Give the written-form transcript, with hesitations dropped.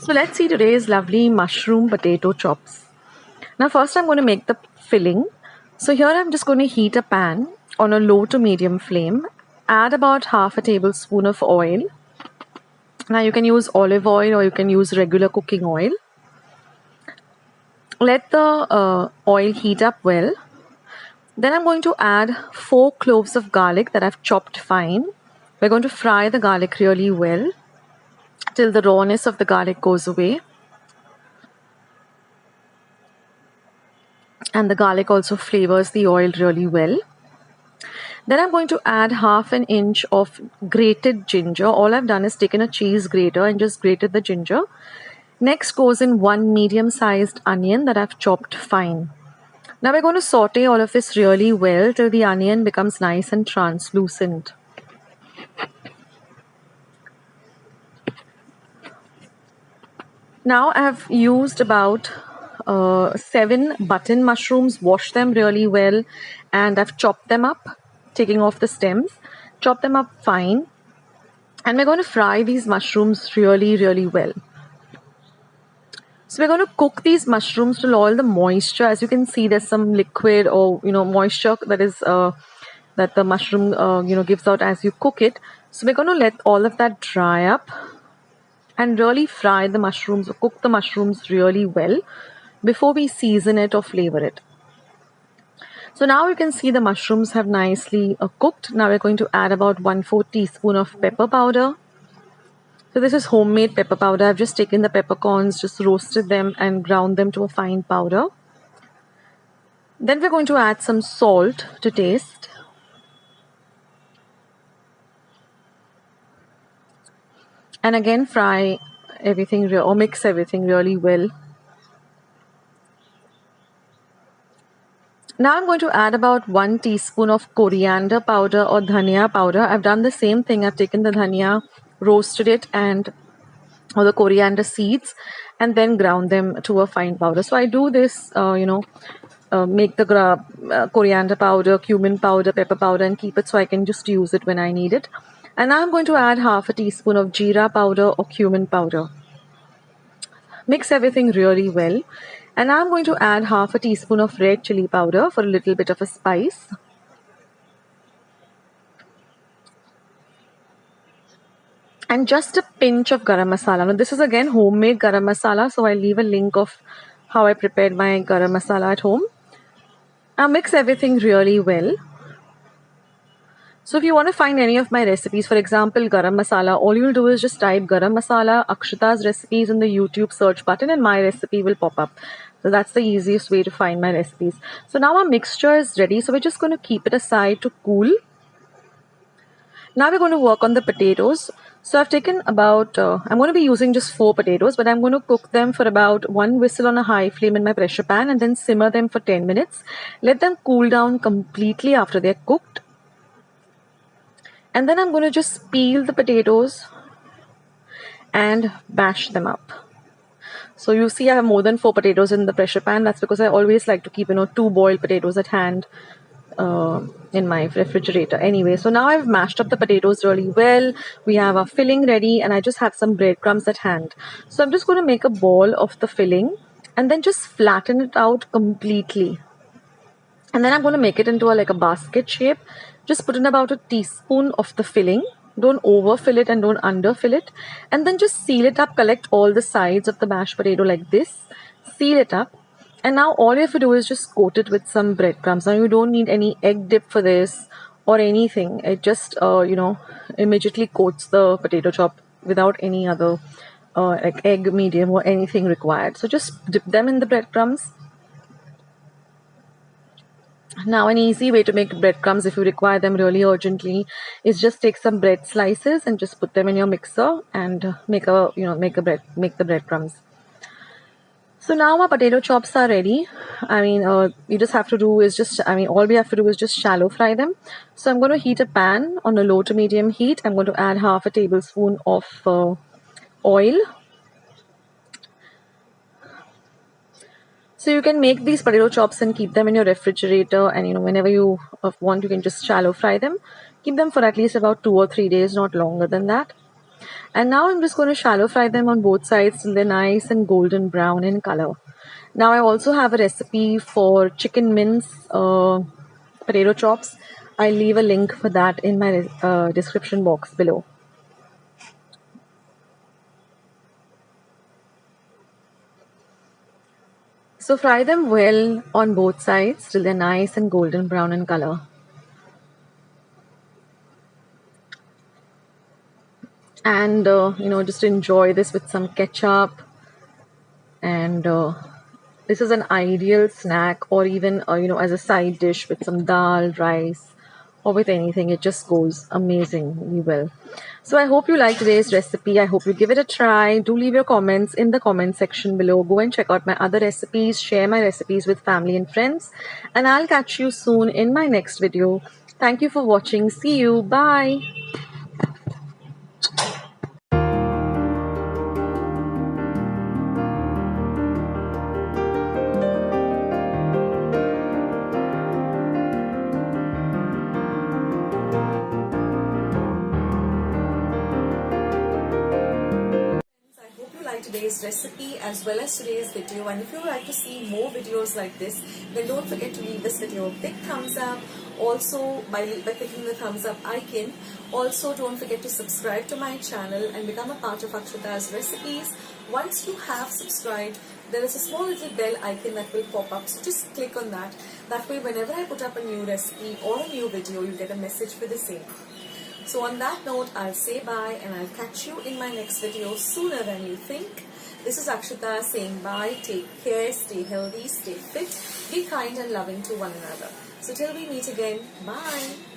So let's see today's lovely mushroom potato chops. Now first I'm going to make the filling. So here I'm just going to heat a pan on a low to medium flame. Add about half a tablespoon of oil. Now you can use olive oil or you can use regular cooking oil. Let the oil heat up well. Then I'm going to add 4 cloves of garlic that I've chopped fine. We're going to fry the garlic really well till the rawness of the garlic goes away. And the garlic also flavors the oil really well. Then I'm going to add half an inch of grated ginger. All I've done is taken a cheese grater and just grated the ginger. Next goes in 1 medium-sized onion that I've chopped fine. Now we're going to saute all of this really well till the onion becomes nice and translucent. Now I've used about 7 button mushrooms, washed them really well, and I've chopped them up, taking off the stems, chop them up fine, and we're going to fry these mushrooms really well. So we're going to cook these mushrooms till all the moisture, as you can see, there's some liquid or moisture that is that the mushroom gives out as you cook it. So we're going to let all of that dry up and really fry the mushrooms or cook the mushrooms really well before we season it or flavor it. So now you can see the mushrooms have nicely cooked. Now we're going to add about 1/4 teaspoon of pepper powder. So this is homemade pepper powder. I've just taken the peppercorns, just roasted them and ground them to a fine powder. Then we're going to add some salt to taste. And again fry everything or mix everything really well. Now I'm going to add about 1 teaspoon of coriander powder or dhania powder. I've done the same thing. I've taken the dhania, roasted it or the coriander seeds, and then ground them to a fine powder. So I do this, make the coriander powder, cumin powder, pepper powder, and keep it so I can just use it when I need it. And now I'm going to add half a teaspoon of jeera powder or cumin powder. Mix everything really well. And now I'm going to add half a teaspoon of red chili powder for a little bit of a spice. And just a pinch of garam masala. Now this is again homemade garam masala, so I'll leave a link of how I prepared my garam masala at home. Now mix everything really well. So if you want to find any of my recipes, for example garam masala, all you'll do is just type garam masala Akshata's recipes in the YouTube search button and my recipe will pop up. So that's the easiest way to find my recipes. So now our mixture is ready, so we're just going to keep it aside to cool. Now we're going to work on the potatoes. So I've taken about, I'm going to be using just 4 potatoes, but I'm going to cook them for about 1 whistle on a high flame in my pressure pan and then simmer them for 10 minutes. Let them cool down completely after they're cooked. And then I'm going to just peel the potatoes and mash them up. So you see I have more than 4 potatoes in the pressure pan. That's because I always like to keep 2 boiled potatoes at hand in my refrigerator. Anyway, so now I've mashed up the potatoes really well. We have our filling ready and I just have some breadcrumbs at hand. So I'm just going to make a ball of the filling and then just flatten it out completely. And then I'm going to make it into like a basket shape. Just put in about a teaspoon of the filling. Don't overfill it and don't underfill it. And then just seal it up. Collect all the sides of the mashed potato like this. Seal it up. And now all you have to do is just coat it with some breadcrumbs. Now you don't need any egg dip for this or anything. It just, immediately coats the potato chop without any other like egg, medium or anything required. So just dip them in the breadcrumbs. Now an easy way to make breadcrumbs if you require them really urgently is just take some bread slices and just put them in your mixer and make the breadcrumbs. So now our potato chops are ready. You just have to do is all we have to do is just shallow fry them. So I'm going to heat a pan on a low to medium heat. I'm going to add half a tablespoon of oil. So you can make these potato chops and keep them in your refrigerator, and whenever you want, you can just shallow fry them. Keep them for at least about 2 or 3 days, not longer than that. And now I'm just going to shallow fry them on both sides till they're nice and golden brown in color. Now I also have a recipe for chicken mince potato chops. I'll leave a link for that in my description box below. So fry them well on both sides till they're nice and golden brown in color. And just enjoy this with some ketchup. And this is an ideal snack, or even as a side dish with some dal, rice, or with anything. It just goes amazingly well. So I hope you like today's recipe. I hope you give it a try. Do leave your comments in the comment section below. Go and check out my other recipes. Share my recipes with family and friends. And I'll catch you soon in my next video. Thank you for watching. See you. Bye. Today's recipe as well as today's video, and if you would like to see more videos like this, then don't forget to leave this video a big thumbs up. Also by clicking the thumbs up icon. Also don't forget to subscribe to my channel and become a part of Akshata's Recipes. Once you have subscribed, there is a small little bell icon that will pop up, so just click on that. That way whenever I put up a new recipe or a new video, you'll get a message for the same. So on that note, I'll say bye and I'll catch you in my next video sooner than you think. This is Akshata saying bye. Take care, stay healthy, stay fit, be kind and loving to one another. So till we meet again, bye.